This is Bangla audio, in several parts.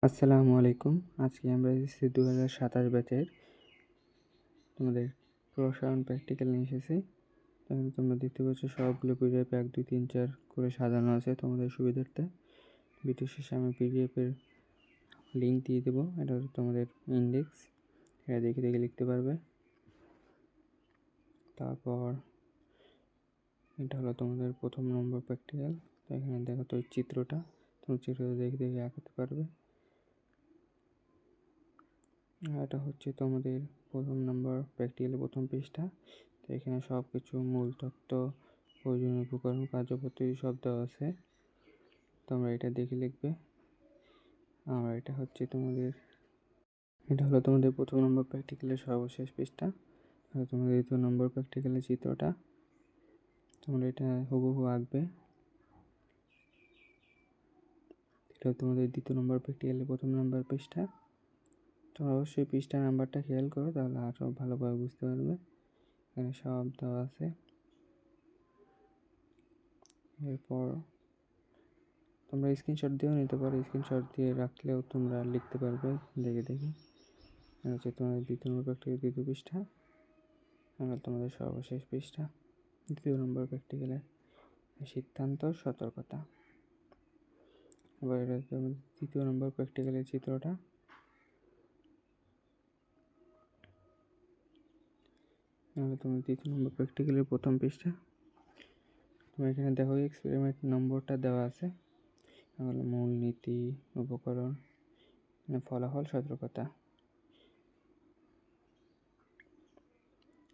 আসসালামু আলাইকুম। আজকে আমরা এসেছি 2027 ব্যাচের তোমাদের রসায়ন প্র্যাকটিক্যাল নিয়ে এসেছি। এখানে তোমরা দেখতে পাচ্ছ সবগুলো পিডিএফ 1, 2, 3, 4 করে সাজানো আছে তোমাদের সুবিধার্থে। ভিডিও শেষে আমি পিডিএফের লিঙ্ক দিয়ে দেবো। এটা হচ্ছে তোমাদের ইন্ডেক্স, এটা দেখে দেখে লিখতে পারবে। তারপর এটা হলো তোমাদের প্রথম নম্বর প্র্যাকটিক্যাল। তো এখানে দেখো তো চিত্রটা, তুমি চিত্রটা দেখে দেখে আঁকাতে পারবে। এটা হচ্ছে তোমাদের প্রথম নম্বর প্র্যাকটিক্যালের প্রথম পৃষ্ঠা। তো এখানে সব কিছু মূল তত্ত্ব, প্রয়োজনীয় উপকরণ, কার্যপদ্ধতি সব দেওয়া আছে, তোমরা এটা দেখে লিখবে। আর এটা হলো তোমাদের প্রথম নম্বর প্র্যাকটিক্যালের সর্বশেষ পৃষ্ঠা। আর তোমাদের দ্বিতীয় নম্বর প্র্যাকটিক্যালের চিত্রটা তোমরা এটা হুবহু আঁকবে। এটা তোমাদের দ্বিতীয় নম্বর প্র্যাকটিক্যালের প্রথম নম্বর পৃষ্ঠা। তোমরা অবশ্যই পৃষ্ঠা নাম্বারটা খেয়াল করো, তাহলে আরও ভালোভাবে বুঝতে পারবে। এখানে সব দেওয়া আছে। এরপর তোমরা স্ক্রিনশট দিয়েও নিতে পারো, স্ক্রিনশট দিয়ে রাখলেও তোমরা লিখতে পারবে দেখে দেখে। হচ্ছে তোমাদের দ্বিতীয় নম্বর প্র্যাকটিক্যাল দ্বিতীয় পৃষ্ঠা, আমরা তোমাদের সর্বশেষ পৃষ্ঠা দ্বিতীয় নম্বর প্র্যাকটিক্যালের সিদ্ধান্ত সতর্কতা। এবার এটা তোমাদের তৃতীয় নম্বর প্র্যাকটিক্যালের চিত্রটা। তোমাদের তৃতীয় নম্বর প্র্যাকটিক্যালের প্রথম পৃষ্ঠা। তুমি এখানে দেখো এক্সপেরিমেন্ট নম্বরটা দেওয়া আছে, এগুলো মূল নীতি, উপকরণ, ফলাফল, সতর্কতা।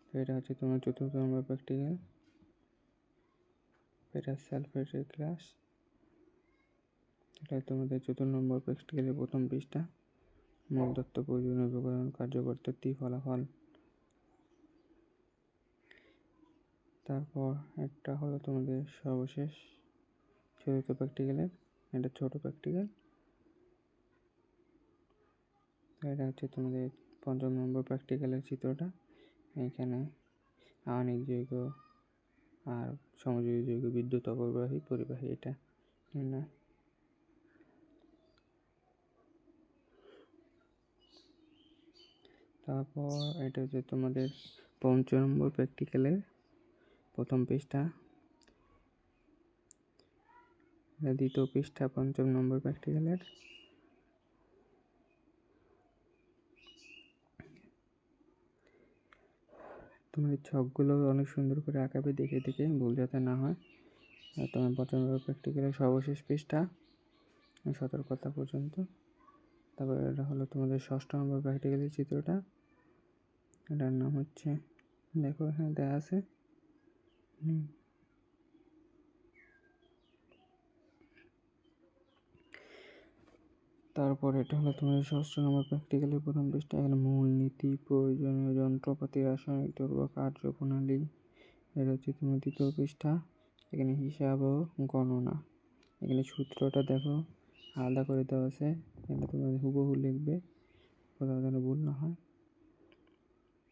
তো এটা হচ্ছে তোমার চতুর্থ নম্বর প্র্যাকটিক্যাল, এটা সালফেটের ক্লাস। এটা তোমাদের চতুর্থ নম্বর প্র্যাকটিক্যালের প্রথম পৃষ্ঠা, মূল তত্ত্ব, প্রয়োজনীয় উপকরণ, কার্যপদ্ধতি, ফলাফল। তারপর একটা হলো তোমাদের সর্বশেষ চতুর্থ প্র্যাকটিক্যালের, এটা ছোট প্র্যাকটিক্যাল। এটা হচ্ছে তোমাদের পঞ্চম নম্বর প্র্যাকটিক্যালের চিত্রটা। এখানে আণবিক যৌগ আর সমযোজী যৌগ, বিদ্যুৎ অপরিবাহী, পরিবাহী, এটা নির্ণয়। তারপর এটা হচ্ছে তোমাদের পঞ্চম নম্বর প্র্যাকটিক্যালের প্রথম পৃষ্ঠা, দ্বিতীয় পৃষ্ঠা পঞ্চম নম্বর প্র্যাকটিক্যালের। তোমাদের ছকগুলো অনেক সুন্দর করে আঁকাবে দেখে দেখে, ভুল যাতে না হয়। তোমার পঞ্চম নম্বর প্র্যাকটিক্যালের সর্বশেষ পৃষ্ঠা সতর্কতা পর্যন্ত। তারপর এটা হলো তোমাদের ষষ্ঠ নম্বর প্র্যাকটিক্যালের চিত্রটা, এটার নাম হচ্ছে, দেখো এখানে দেওয়া আছে। তারপর এটা হলো তোমাদের ষষ্ঠ নম্বর প্র্যাকটিক্যালের প্রথম পৃষ্ঠা, এখানে মূল নীতি, প্রয়োজনীয় যন্ত্রপাতি, রাসায়নিক দ্রব্য, কার্যপ্রণালী। এটা হচ্ছে তোমার দ্বিতীয় পৃষ্ঠা, এখানে হিসাব ও গণনা। এখানে সূত্রটা দেখো আলাদা করে দেওয়া আছে, এটা তোমাদের হুবহু লিখবে, কোথাও যেন ভুল না হয়।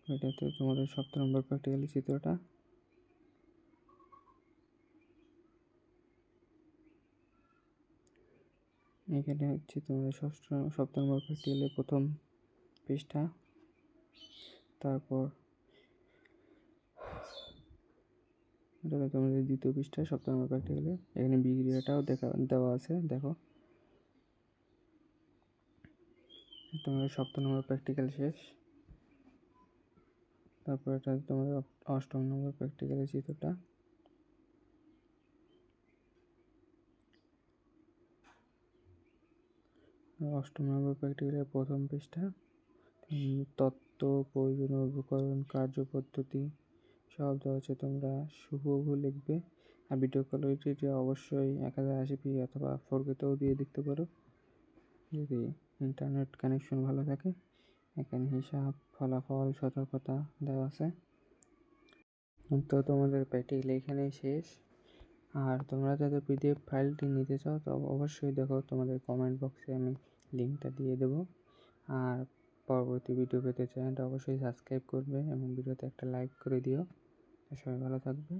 এটা হচ্ছে তোমাদের সপ্তম নম্বর প্র্যাকটিক্যালের চিত্রটা। এখানে হচ্ছে তোমাদের সপ্তম নম্বর প্র্যাকটিক্যালের প্রথম পৃষ্ঠা। তারপর এটা তোমাদের দ্বিতীয় পৃষ্ঠা সপ্তম নম্বর প্র্যাকটিক্যালে, এখানে বিক্রিয়াটাও দেওয়া আছে, দেখো। তোমাদের সপ্তম নম্বর প্র্যাকটিক্যাল শেষ। তারপর এটা তোমাদের অষ্টম নম্বর প্র্যাকটিক্যালের চিত্রটা। অষ্টম নম্বর প্র্যাকটিক্যালের প্রথম পৃষ্ঠা, তত্ত্ব, প্রয়োজনীয় উপকরণ, কার্যপদ্ধতি সব দেওয়া আছে, তোমরা হুবহু লিখবে। আর ভিডিও কোয়ালিটিটা অবশ্যই 1080p অথবা 4K-তেও দিয়ে দেখতে পারো যদি ইন্টারনেট কানেকশন ভালো থাকে। এখানে হিসাব, ফলাফল, সতর্কতা দেওয়া আছে। তো তোমাদের প্র্যাকটিক্যাল এখানেই শেষ। আর তোমরা যাতে পিডিএফ ফাইলটি নিতে চাও তো অবশ্যই দেখো, তোমাদের কমেন্ট বক্সে আমি লিঙ্কটা দিয়ে দেবো। আর পরবর্তী ভিডিও পেতে চ্যানেলটা অবশ্যই সাবস্ক্রাইব করবে এবং ভিডিওতে একটা লাইক করে দিও। সবাই ভালো থাকবে।